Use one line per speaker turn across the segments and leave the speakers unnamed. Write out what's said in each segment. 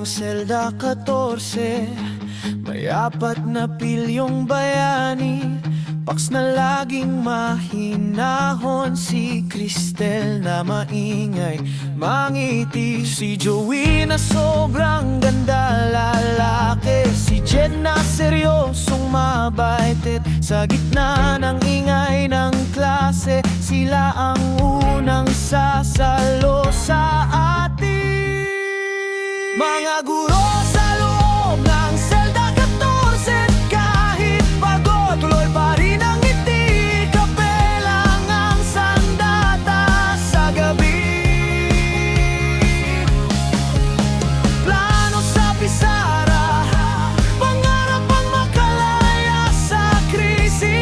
ng selda 14. May 4 na pilyong bayani, Pax na laging mahinahon. Si Cristel na maingay, mangiti. Si Joey na sobrang ganda lalaki. Si Jed na seryosong mabaitit. Sa gitna ng ingay ng klase, sila ang unang sasalo sa atin. Mga guro sa loob ng selda 14, kahit pagod, tuloy pa rin ang ngiti. Kapelang ang sandata sa gabi. Plano sa pisara, pangarap ang makalaya sa krisis.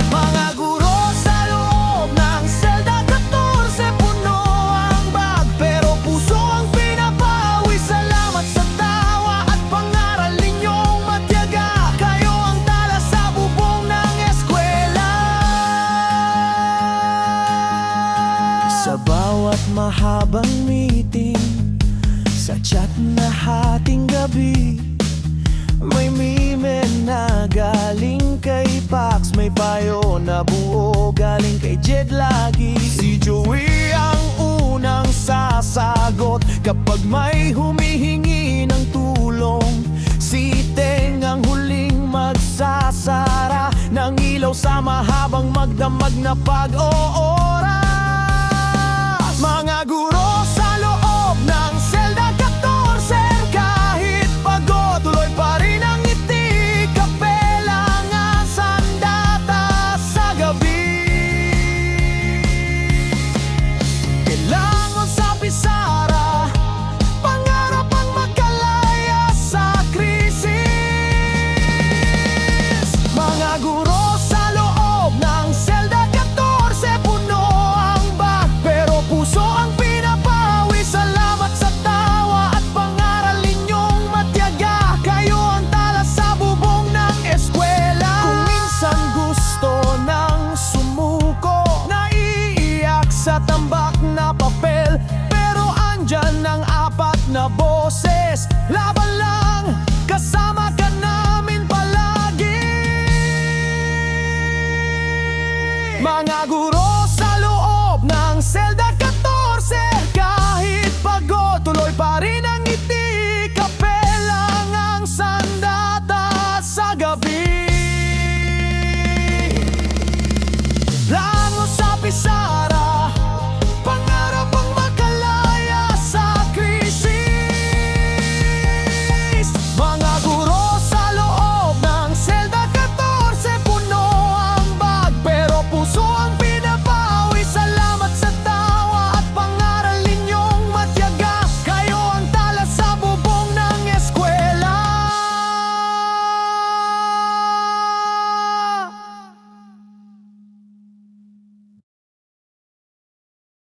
Mga guro sa loob ng selda 14, puno ang bag pero puso ang pinapawi. Salamat sa tawa at pangaral ninyong matyaga. Kayo ang tala sa bubong ng eskwela. Sa bawat mahabang meeting, sa chat na hating gabi, may meme na galing kay Pax, may payo na buo galing kay Jed lagi. Si Joey ang unang sasagot kapag may humihingi ng tulong. Si Teng ang huling magsasara ng ilaw sa mahabang magdamag na pag-oo.